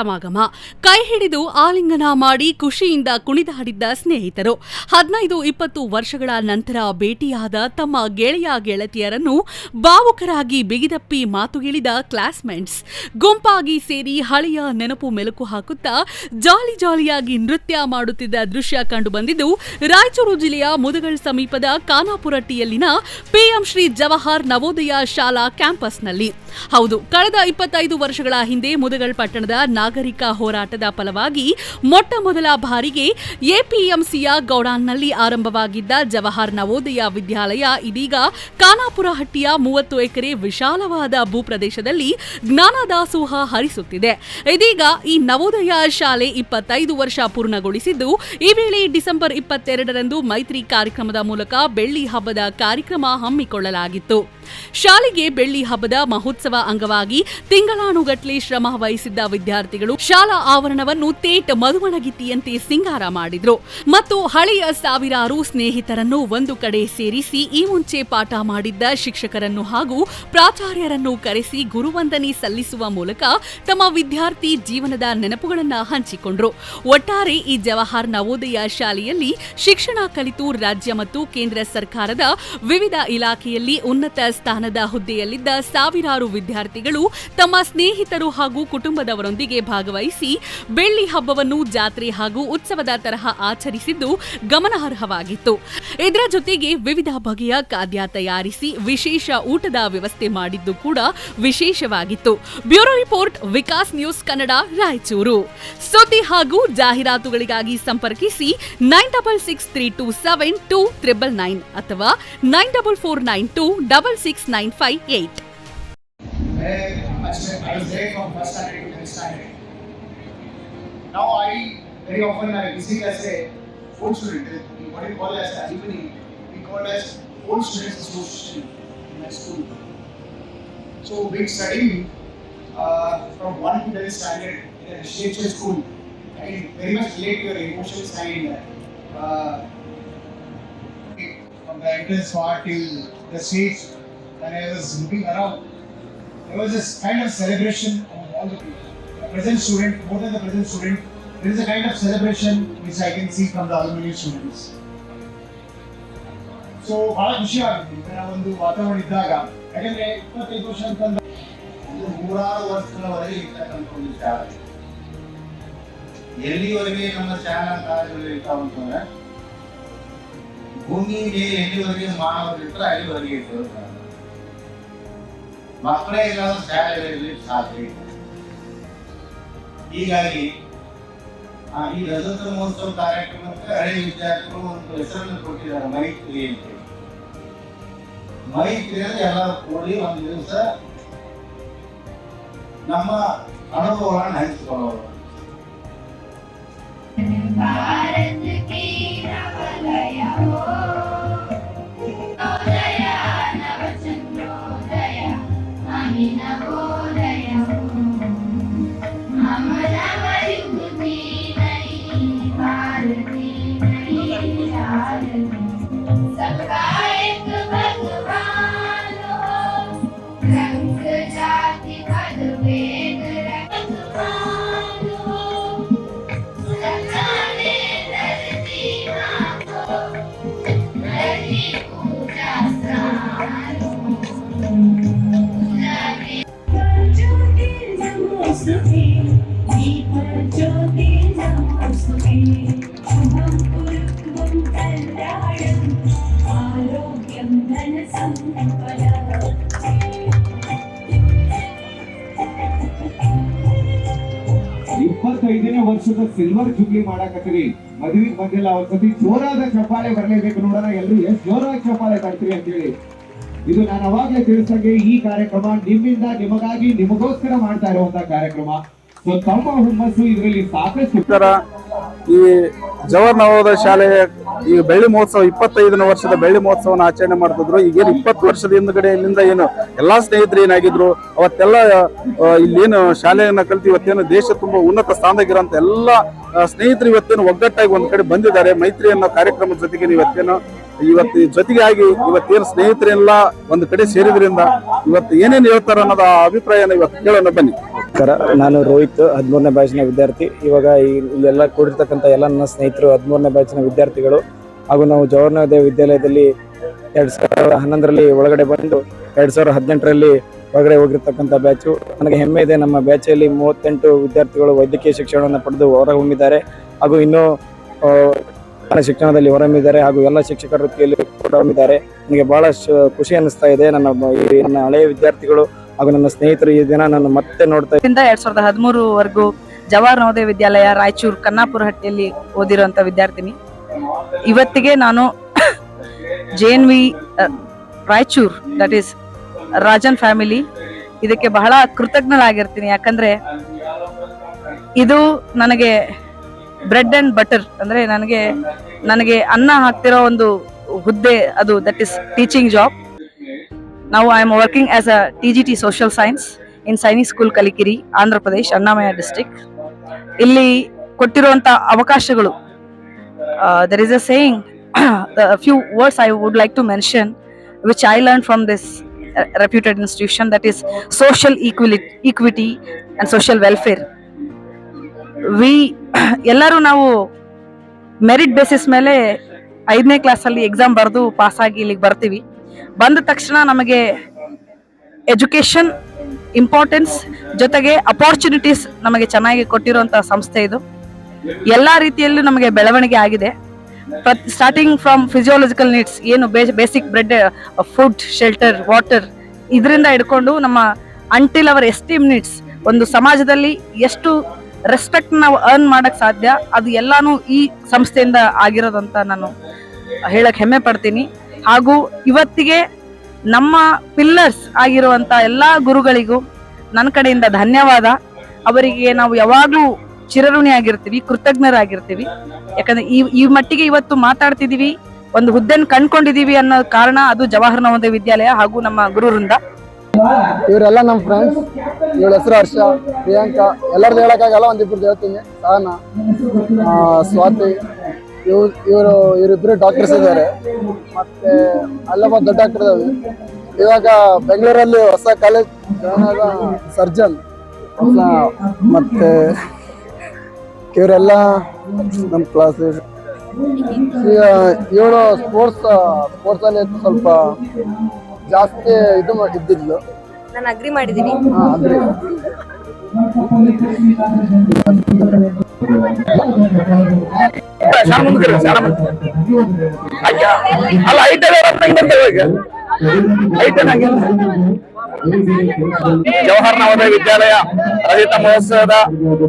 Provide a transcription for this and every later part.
ಸಮಾಗಮ. ಕೈ ಹಿಡಿದು ಆಲಿಂಗನ ಮಾಡಿ ಖುಷಿಯಿಂದ ಕುಣಿದಾಡಿದ್ದ ಸ್ನೇಹಿತರು. 15-20 ವರ್ಷಗಳ ನಂತರ ಭೇಟಿಯಾದ ತಮ್ಮ ಗೆಳೆಯರನ್ನು ಭಾವುಕರಾಗಿ ಬಿಗಿದಪ್ಪಿ ಮಾತುಗಿಳಿದ ಕ್ಲಾಸ್ಮೇಟ್ಸ್. ಗುಂಪಾಗಿ ಸೇರಿ ಹಳೆಯ ನೆನಪು ಮೆಲುಕು ಹಾಕುತ್ತಾ ಜಾಲಿಯಾಗಿ ನೃತ್ಯ ಮಾಡುತ್ತಿದ್ದ ದೃಶ್ಯ ಕಂಡುಬಂದಿದ್ದು ರಾಯಚೂರು ಜಿಲ್ಲೆಯ ಮುದಗಲ್ ಸಮೀಪದ ಖಾನಾಪುರಟ್ಟಿಯಲ್ಲಿನ ಪಿಎಂ ಶ್ರೀ ಜವಾಹರ್ ನವೋದಯ ಶಾಲಾ ಕ್ಯಾಂಪಸ್ನಲ್ಲಿ. ಹೌದು, ಕಳೆದ 25 ವರ್ಷಗಳ ಹಿಂದೆ ಮುದಗಲ್ ಪಟ್ಟಣದ ನಾಗರಿಕ ಹೋರಾಟದ ಫಲವಾಗಿ ಮೊಟ್ಟ ಮೊದಲ ಬಾರಿಗೆ ಎಪಿಎಂಸಿಯ ಗೌಡಾನ್ನಲ್ಲಿ ಆರಂಭವಾಗಿದ್ದ ಜವಾಹರ್ ನವೋದಯ ವಿದ್ಯಾಲಯ ಇದೀಗ ಖಾನಾಪುರಹಟ್ಟಿಯ 30 ಎಕರೆ ವಿಶಾಲವಾದ ಭೂಪ್ರದೇಶದಲ್ಲಿ ಜ್ಞಾನದಾಸೋಹ ಹರಿಸುತ್ತಿದೆ. ಇದೀಗ ಈ ನವೋದಯ ಶಾಲೆ 25 ವರ್ಷ ಪೂರ್ಣಗೊಳಿಸಿದ್ದು, ಈ ವೇಳೆ ಡಿಸೆಂಬರ್ 22ರಂದು ಮೈತ್ರಿ ಕಾರ್ಯಕ್ರಮದ ಮೂಲಕ ಬೆಳ್ಳಿ ಹಬ್ಬದ ಕಾರ್ಯಕ್ರಮ ಹಮ್ಮಿಕೊಳ್ಳಲಾಗಿತ್ತು. ಶಾಲೆಗೆ ಬೆಳ್ಳಿ ಹಬ್ಬದ ಮಹೋತ್ಸವ ಅಂಗವಾಗಿ ತಿಂಗಳಾನುಗಟ್ಲೆ ಶ್ರಮ ವಹಿಸಿದ್ದ ವಿದ್ಯಾರ್ಥಿಗಳು ಶಾಲಾ ಆವರಣವನ್ನು ತೇಟ್ ಮದುವಣಗಿತ್ತಿಯಂತೆ ಸಿಂಗಾರ ಮಾಡಿದ್ರು ಮತ್ತು ಹಳೆಯ ಸಾವಿರಾರು ಸ್ನೇಹಿತರನ್ನು ಒಂದು ಕಡೆ ಸೇರಿಸಿ ಈ ಮುಂಚೆ ಪಾಠ ಮಾಡಿದ್ದ ಶಿಕ್ಷಕರನ್ನು ಹಾಗೂ ಪ್ರಾಚಾರ್ಯರನ್ನು ಕರೆಸಿ ಗುರುವಂದನೆ ಸಲ್ಲಿಸುವ ಮೂಲಕ ತಮ್ಮ ವಿದ್ಯಾರ್ಥಿ ಜೀವನದ ನೆನಪುಗಳನ್ನು ಹಂಚಿಕೊಂಡ್ರು. ಒಟ್ಟಾರೆ ಈ ಜವಾಹರ್ ನವೋದಯ ಶಾಲೆಯಲ್ಲಿ ಶಿಕ್ಷಣ ಕಲಿತು ರಾಜ್ಯ ಮತ್ತು ಕೇಂದ್ರ ಸರ್ಕಾರದ ವಿವಿಧ ಇಲಾಖೆಯಲ್ಲಿ ಉನ್ನತ ಸ್ಥಾನದ ಹುದ್ದೆಯಲ್ಲಿದ್ದ ಸಾವಿರಾರು ವಿದ್ಯಾರ್ಥಿಗಳು ತಮ್ಮ ಸ್ನೇಹಿತರು ಹಾಗೂ ಕುಟುಂಬದವರೊಂದಿಗೆ ಭಾಗವಹಿಸಿ ಬೆಳ್ಳಿ ಹಬ್ಬವನ್ನು ಜಾತ್ರೆ ಹಾಗೂ ಉತ್ಸವದ ತರಹ ಆಚರಿಸಿದ್ದು ಗಮನಾರ್ಹವಾಗಿತ್ತು. ಇದರ ಜೊತೆಗೆ ವಿವಿಧ ಬಗೆಯ ಖಾದ್ಯ ತಯಾರಿಸಿ ವಿಶೇಷ ಊಟದ ವ್ಯವಸ್ಥೆ ಮಾಡಿದ್ದು ಕೂಡ ವಿಶೇಷವಾಗಿತ್ತು. Bureau report, Vikas news Kannada, Raichur. ಸುದ್ದಿ ಹಾಗೂ ಜಾಹೀರಾತುಗಳಿಗಾಗಿ ಸಂಪರ್ಕಿಸಿ 9663272999 ಅಥವಾ 9449266958. I was there from first standard to 10th standard. Now I very often visit as a old student. What we call as alumni, we call as old students association in my school. So we studying from 1 to 10th standard in a residential school. I can very much relate to your emotions and from the entrance part till the stage. When I was looking around, there was this kind of celebration of all the people. The present student, more than the present student, there is a kind of celebration which I can see from the alumni students. So, ಬಹಳ ಖುಷಿ ಆಗುತ್ತೆ ಇದರ ಒಂದು ವಾತಾವರಣ ಇದ್ದಾಗ. ಯಾಕಂದ್ರೆ 25 ವರ್ಷ ಅಂತಂದ್ರೆ 100 ವರ್ಷಗಳವರೆಗೆ ಇರ್ತಕ್ಕಂಥ ಒಂದು ಶಾಲೆ. ಎಲ್ಲಿವರೆಗೆ ನಮ್ಮ ಶಾಲಾ ಕಾಲೇಜುಗಳು ಇರ್ತಾವಂತಂದ್ರೆ ಭೂಮಿ ಮೇಲೆ ಎಲ್ಲಿವರೆಗೆ ಮಾನವರು ಇರ್ತಾರೆ ಅಲ್ಲಿವರೆಗೆ ಇರ್ತಾರೆ. ಮಕ್ಕಳೇ ಇಲ್ಲದ ಶಾಲೆಗಳಲ್ಲಿ ಸಾಧ್ಯ. ಹೀಗಾಗಿ ಈ ರಜತ ಮಹೋತ್ಸವ ಕಾರ್ಯಕ್ರಮಕ್ಕೆ ಹಳೆಯ ವಿದ್ಯಾರ್ಥಿಗಳು ಒಂದು ಹೆಸರನ್ನು ಕೊಟ್ಟಿದ್ದಾರೆ, ಮೈತ್ರಿ ಅಂತ. ಮೈತ್ರಿಯಲ್ಲಿ ಎಲ್ಲರೂ ಕೂಡಿ ಒಂದು ದಿವಸ ನಮ್ಮ ಅನುಭವಗಳನ್ನು ಹಂಚಿಕೊಳ್ಳೋರು. ಐದನೇ ವರ್ಷದ ಸಿಲ್ವರ್ ಜೂಬ್ಲಿ ಮಾಡಾಕತ್ತೀರಿ. ಮದುವೆ ಬಂದಿಲ್ಲ, ಒಂದ್ಸತಿ ಜೋರಾದ ಚಪ್ಪಾಳೆ ಬರಲೇಬೇಕು. ನೋಡೋಣ ಎಲ್ಲರೂ ಎಷ್ಟು ಜೋರಾಗಿ ಚಪ್ಪಾಳೆ ತರ್ತೀರಿ ಅಂತ ಹೇಳಿ. ಇದು ನಾನು ಅವಾಗಲೇ ತಿಳಿಸಂಗೆ ಈ ಕಾರ್ಯಕ್ರಮ ನಿಮ್ಮಿಂದ ನಿಮಗಾಗಿ ನಿಮಗೋಸ್ಕರ ಮಾಡ್ತಾ ಇರುವಂತಹ ಕಾರ್ಯಕ್ರಮ. ಸೊ ತಮ್ಮ ಹುಮ್ಮಸ್ಸು ಇದರಲ್ಲಿ ಸಾಕಷ್ಟು. ಈ ಜವಾಹರ್ ನವೋದಯ ಶಾಲೆ ಈಗ ಬೆಳ್ಳಿ ಮಹೋತ್ಸವ 25ನೇ ವರ್ಷದ ಬೆಳ್ಳಿ ಮಹೋತ್ಸವನ ಆಚರಣೆ ಮಾಡ್ತಿದ್ರು. ಈಗೇನು 20 ವರ್ಷದ ಹಿಂದ್ಗಡೆಯಿಂದ ಏನು ಎಲ್ಲಾ ಸ್ನೇಹಿತರು ಏನಾಗಿದ್ರು ಅವತ್ತೆಲ್ಲ ಇಲ್ಲೇನು ಶಾಲೆಯನ್ನ ಕಲ್ತು ಇವತ್ತೇನು ದೇಶ ತುಂಬಾ ಉನ್ನತ ಸ್ಥಾನದಾಗಿರೋಂತ ಎಲ್ಲಾ ಸ್ನೇಹಿತರು ಇವತ್ತೇನು ಒಗ್ಗಟ್ಟಾಗಿ ಒಂದ್ ಕಡೆ ಬಂದಿದ್ದಾರೆ. ಮೈತ್ರಿ ಅನ್ನೋ ಕಾರ್ಯಕ್ರಮದ ಜೊತೆಗೆ ಇವತ್ತು ಜೊತೆಗಾಗಿ ಇವತ್ತೇನು ಸ್ನೇಹಿತರೆಲ್ಲ ಒಂದ್ ಕಡೆ ಸೇರಿದ್ರಿಂದ ಇವತ್ತು ಏನೇನು ಹೇಳ್ತಾರ ಅನ್ನೋದ ಅಭಿಪ್ರಾಯನ ಇವತ್ತು ಕೇಳೋಣ ಬನ್ನಿ. ನಮಸ್ಕಾರ. ನಾನು ರೋಹಿತ್, 13ನೇ ಬ್ಯಾಚಿನ ವಿದ್ಯಾರ್ಥಿ. ಇವಾಗ ಇಲ್ಲೆಲ್ಲ ಕೂಡಿರ್ತಕ್ಕಂಥ ಎಲ್ಲ ನನ್ನ ಸ್ನೇಹಿತರು 13ನೇ ಬ್ಯಾಚಿನ ವಿದ್ಯಾರ್ಥಿಗಳು. ಹಾಗೂ ನಾವು ಜವಾಹರ್ ನವೋದಯ ವಿದ್ಯಾಲಯದಲ್ಲಿ 2011ರಲ್ಲಿ ಒಳಗಡೆ ಬಂದು 2018ರಲ್ಲಿ ಹೊರಗಡೆ ಹೋಗಿರ್ತಕ್ಕಂಥ ಬ್ಯಾಚು. ನನಗೆ ಹೆಮ್ಮೆ ಇದೆ, ನಮ್ಮ ಬ್ಯಾಚಲ್ಲಿ 38 ವಿದ್ಯಾರ್ಥಿಗಳು ವೈದ್ಯಕೀಯ ಶಿಕ್ಷಣವನ್ನು ಪಡೆದು ಹೊರಹೊಮ್ಮಿದ್ದಾರೆ. ಹಾಗೂ ಇನ್ನೂ ಶಿಕ್ಷಣದಲ್ಲಿ ಹೊರಹೊಮ್ಮಿದ್ದಾರೆ. ಹಾಗೂ ಎಲ್ಲ ಶಿಕ್ಷಕರ ವೃತ್ತಿಯಲ್ಲಿ ಹೊರಹೊಮ್ಮಿದ್ದಾರೆ. ನನಗೆ ಬಹಳ ಖುಷಿ ಅನ್ನಿಸ್ತಾ ಇದೆ. ನನ್ನ ಹಳೆಯ ವಿದ್ಯಾರ್ಥಿಗಳು ಹಾಗೂ ನನ್ನ ಸ್ನೇಹಿತರು ಈ ದಿನ ನಾನು ಮತ್ತೆ ನೋಡ್ತಾ ಇದ್ದೀನಿ. 2013ವರೆಗೂ ಜವಾಹರ್ ನವೋದಯ ವಿದ್ಯಾಲಯ ರಾಯಚೂರು ಕನ್ನಾಪುರಹಟ್ಟಿಯಲ್ಲಿ ಓದಿರುವಂತ ವಿದ್ಯಾರ್ಥಿನಿ. ಇವತ್ತಿಗೆ ನಾನು JNV Raichur, that is Rajan family, ಇದಕ್ಕೆ ಬಹಳ ಕೃತಜ್ಞಳಾಗಿರ್ತೀನಿ. ಯಾಕಂದ್ರೆ ಇದು ನನಗೆ ಬ್ರೆಡ್ ಅಂಡ್ ಬಟರ್, ಅಂದ್ರೆ ನನಗೆ ಅನ್ನ ಹಾಕ್ತಿರೋ ಒಂದು ಹುದ್ದೆ ಅದು, that is teaching job. Now I am working as a TGT Social Science in Sainik School Kalikiri, Andhra Pradesh, Annamaya district. ಇಲ್ಲಿ ಕೊಟ್ಟಿರುವಂತ ಅವಕಾಶಗಳು, there is a saying, a few words I would like to mention which I learned from this reputed institution, that is social equity and social welfare. ಎಲ್ಲರೂ ನಾವು merit basis ಮೇಲೆ 5ನೇ ಕ್ಲಾಸಲ್ಲಿ exam ಬರೆದು pass ಆಗಿ ಇಲ್ಲಿಗೆ ಬರ್ತೀವಿ. ಬಂದ ತಕ್ಷಣ ನಮಗೆ ಎಜುಕೇಶನ್ ಇಂಪಾರ್ಟೆನ್ಸ್ ಜೊತೆಗೆ ಅಪಾರ್ಚುನಿಟೀಸ್ ನಮಗೆ ಚೆನ್ನಾಗಿ ಕೊಟ್ಟಿರುವಂತ ಸಂಸ್ಥೆ ಇದು. ಎಲ್ಲಾ ರೀತಿಯಲ್ಲೂ ನಮಗೆ ಬೆಳವಣಿಗೆ ಆಗಿದೆ. ಸ್ಟಾರ್ಟಿಂಗ್ ಫ್ರಮ್ ಫಿಸಿಯೋಲಜಿಕಲ್ ನೀಡ್ಸ್, ಏನು basic bread, food, shelter, water, ಇದರಿಂದ ಹಿಡ್ಕೊಂಡು ನಮ್ಮ ಅಂಟಿಲ್ ಅವರ್ ಎಸ್ಟೀಮ್ ನೀಡ್ಸ್, ಒಂದು ಸಮಾಜದಲ್ಲಿ ಎಷ್ಟು ರೆಸ್ಪೆಕ್ಟ್ ನಾವು ಅರ್ನ್ ಮಾಡಕ್ ಸಾಧ್ಯ, ಅದು ಎಲ್ಲಾನು ಈ ಸಂಸ್ಥೆಯಿಂದ ಆಗಿರೋದಂತ ನಾನು ಹೇಳಕ್ ಹೆಮ್ಮೆ ಪಡ್ತೀನಿ. ಹಾಗೂ ಇವತ್ತಿಗೆ ನಮ್ಮ ಪಿಲ್ಲರ್ಸ್ ಆಗಿರುವಂತ ಎಲ್ಲಾ ಗುರುಗಳಿಗೂ ನನ್ನ ಕಡೆಯಿಂದ ಧನ್ಯವಾದ. ಅವರಿಗೆ ನಾವು ಯಾವಾಗ್ಲೂ ಚಿರಋಣಿ ಆಗಿರ್ತೀವಿ, ಕೃತಜ್ಞರಾಗಿರ್ತೀವಿ. ಯಾಕಂದ್ರೆ ಈ ಮಟ್ಟಿಗೆ ಇವತ್ತು ಮಾತಾಡ್ತಿದೀವಿ, ಒಂದು ಹುದ್ದೆನ ಕಂಡ್ಕೊಂಡಿದೀವಿ ಅನ್ನೋ ಕಾರಣ ಅದು ಜವಾಹರ್ ನವೋದಯ ವಿದ್ಯಾಲಯ ಹಾಗೂ ನಮ್ಮ ಗುರುವೃಂದ. ಇವರೆಲ್ಲ ನಮ್ಮ ಫ್ರೆಂಡ್ಸ್. ಇವಳ ಹೆಸರು ಹರ್ಷ, ಪ್ರಿಯಾಂಕಾ, ಎಲ್ಲರದ್ದು ಹೇಳಕ್ಕಾಗಲ್ಲ, ಒಂದಿಬ್ರದ್ದು ಹೇಳ್ತೀನಿ. ಸಹನಾ, ಸ್ವಾತಿ, ಇವರಿಬ್ರು ಡಾಕ್ಟರ್ಸ್ ಇದ್ದಾರೆ. ಮತ್ತೆ ಅಲ್ಲೊಬ್ಬ ದೊಡ್ಡ ಡಾಕ್ಟರ್ ಇದಾವೆ. ಇವಾಗ ಬೆಂಗಳೂರಲ್ಲಿ ಹೊಸ ಕಾಲೇಜ್ ಜಾಯ್ನ್ ಆದ ಸರ್ಜನ್. ಮತ್ತೆ ಇವರೆಲ್ಲ ನಮ್ಮ ಕ್ಲಾಸ್. ಈಗ ಇವಳು ಸ್ಪೋರ್ಟ್ಸ್ ಅಲ್ಲಿ ಸ್ವಲ್ಪ ಜಾಸ್ತಿ ಇದ್ದಿದ್ಲು. ನಾನು ಅಗ್ರಿ ಮಾಡಿದ್ದೀನಿ. ಅಗ್ರಿ. ಜವಾಹರ್ ನವೋದಯ ವಿದ್ಯಾಲಯ ರಜತ ಮಹೋತ್ಸವದ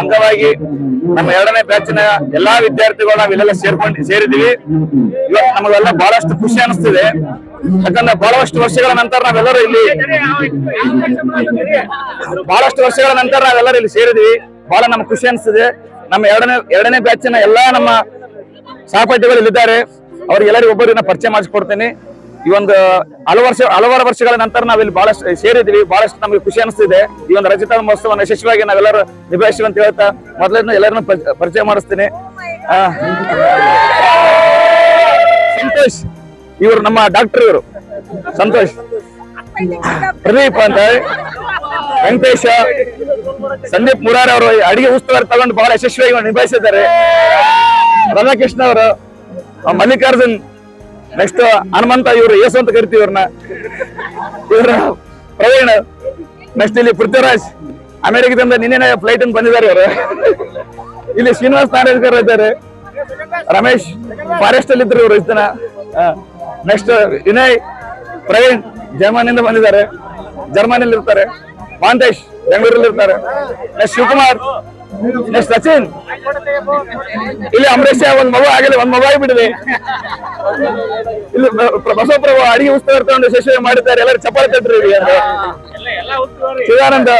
ಅಂಗವಾಗಿ ನಮ್ಮ 2ನೇ ಬ್ಯಾಚಿನ ಎಲ್ಲಾ ವಿದ್ಯಾರ್ಥಿಗಳು ನಾವೆಲ್ಲ ಸೇರಿದೀವಿ. ಇವತ್ತು ನಮಗೆಲ್ಲ ಬಹಳಷ್ಟು ಖುಷಿ ಅನಿಸ್ತಿದೆ. ಯಾಕಂದ್ರೆ ಬಹಳಷ್ಟು ವರ್ಷಗಳ ನಂತರ ನಾವೆಲ್ಲರೂ ಇಲ್ಲಿ ಸೇರಿದೀವಿ. ಬಹಳ ನಮ್ಗೆ ಖುಷಿ ಅನಿಸ್ತಿದೆ. ನಮ್ಮ 2ನೇ ಬ್ಯಾಚಿನ ಎಲ್ಲಾ ನಮ್ಮ ಸಹಪಾಠಿಗಳು ಇಲ್ಲಿದ್ದಾರೆ. ಅವ್ರಿಗೆಲ್ಲರಿಗೂ ಒಬ್ಬರನ್ನ ಪರಿಚಯ ಮಾಡಿಸ್ಕೊಡ್ತೇನೆ. ಈ ಒಂದು ಹಲವಾರು ವರ್ಷಗಳ ನಂತರ ನಾವಿಲ್ಲಿ ಬಹಳಷ್ಟು ಸೇರಿದ್ವಿ. ಬಹಳಷ್ಟು ನಮಗೆ ಖುಷಿ ಅನಿಸ್ತಿದೆ. ಈ ಒಂದು ರಜತ ಮಹೋತ್ಸವವನ್ನು ಯಶಸ್ವಿಯಾಗಿ ನಾವೆಲ್ಲರೂ ನಿಭಾಯಿಸುವ ಅಂತ ಹೇಳ್ತಾ ಮೊದಲನ್ನು ಎಲ್ಲರನ್ನು ಪರಿಚಯ ಮಾಡಿಸ್ತೀನಿ. ಸಂತೋಷ್, ಇವರು ನಮ್ಮ ಡಾಕ್ಟರ್. ಇವರು ಸಂತೋಷ್, ಪ್ರದೀಪ್ ಅಂತ, ವೆಂಕಟೇಶ, ಸಂದೀಪ್ ಮುರಾರಿ ಅವರು ಅಡಿಗೆ ಉಸ್ತುವಾರಿ ತಗೊಂಡು ಬಹಳ ಯಶಸ್ವಿಯಾಗಿ ನಿಭಾಯಿಸಿದ್ದಾರೆ. ರಾಧಾಕೃಷ್ಣ ಅವರು, ಮಲ್ಲಿಕಾರ್ಜುನ್, ನೆಕ್ಸ್ಟ್ ಹನುಮಂತ, ಇವರು ಯೇಸು ಅಂತ ಕರಿತೀವಿ ಇವ್ರನ್ನ. ಇವ್ರ ಪ್ರವೀಣ್, ನೆಕ್ಸ್ಟ್ ಇಲ್ಲಿ ಪೃಥ್ವಿರಾಜ್, ಅಮೆರಿಕದಿಂದ ನಿನ್ನೆ ಫ್ಲೈಟ್ ಅಂತ ಬಂದಿದ್ದಾರೆ ಇವರು. ಇಲ್ಲಿ ಶ್ರೀನಿವಾಸ್ ನಾರಾಯಣಕರ್ ಇದ್ದಾರೆ. ರಮೇಶ್ ಫಾರೆಸ್ಟ್ ಅಲ್ಲಿ ಇದ್ರು ಇವರು ಇಷ್ಟ ದಿನ. ನೆಕ್ಸ್ಟ್ ವಿನಯ್, ಪ್ರವೀಣ್ ಜರ್ಮನಿಯಿಂದ ಬಂದಿದ್ದಾರೆ, ಜರ್ಮನಿಯಲ್ಲಿ ಇರ್ತಾರೆ. ಮಾಂತೇಶ್ ಬೆಂಗಳೂರಲ್ಲಿ ಇರ್ತಾರೆ. Next Shivakumar, next Sachin. ಇಲ್ಲಿ ಅಂಬರೀಷ್ ಒಂದ್ ಮಗು ಆಗಿಲ್ಲ, ಒಂದ್ ಮಗು ಆಗಿಬಿಟ್ಟಿದೆ. ಇಲ್ಲಿ ಬಸವಪ್ರಭು ಅಡಿಗೆ ಉತ್ಸವ ತಗೊಂಡು ಯಶಸ್ವಿ ಮಾಡಿದ್ದಾರೆ. ಎಲ್ಲರೂ ಚಪ್ಪಾಳೆ ತಟ್ರಿ. ಶಿವಾನಂದ,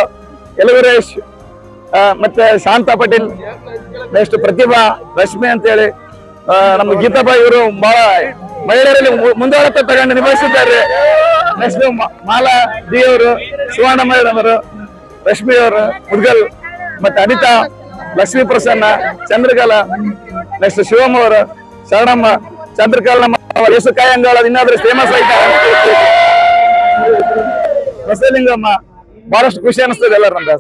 ಯಲವೀರೇಶ್, ಮತ್ತೆ ಶಾಂತಾ ಪಾಟೀಲ್, ನೆಕ್ಸ್ಟ್ ಪ್ರತಿಭಾ, ರಶ್ಮಿ ಅಂತ ಹೇಳಿ ನಮ್ಮ ಗೀತಾಬಾ, ಇವರು ಬಹಳ ಮಹಿಳೆಯರಲ್ಲಿ ಮುಂದಾಳತ್ವ ತಗೊಂಡು ನಿಭಾಯಿಸಿದ್ದಾರೆ. ನೆಕ್ಸ್ಟ್ ಮಾಲಾ ಡಿ ಅವರು, ಶಿವಣ್ಣ ಮೇಡಮ್ ಅವರು, ರಶ್ಮಿ ಅವರು, ಮುದ್ಗಲ್, ಮತ್ತೆ ಅನಿತಾ, ಲಕ್ಷ್ಮೀ ಪ್ರಸನ್ನ, ಚಂದ್ರಕಲಾ, ನೆಕ್ಸ್ಟ್ ಶಿವಮ್ಮ ಅವರು, ಶರಣಮ್ಮ, ಚಂದ್ರಕಲಾ, ನಮ್ಮ ಯೇಸು ಕಾಯಂಗಾಳ ಇನ್ನಾದ್ರೂ ಫೇಮಸ್ ಆಯ್ತಾರೆ. ಬಸಲಿಂಗಮ್ಮ, ಬಹಳಷ್ಟು ಖುಷಿ ಅನಿಸ್ತದೆ ಎಲ್ಲರೂ.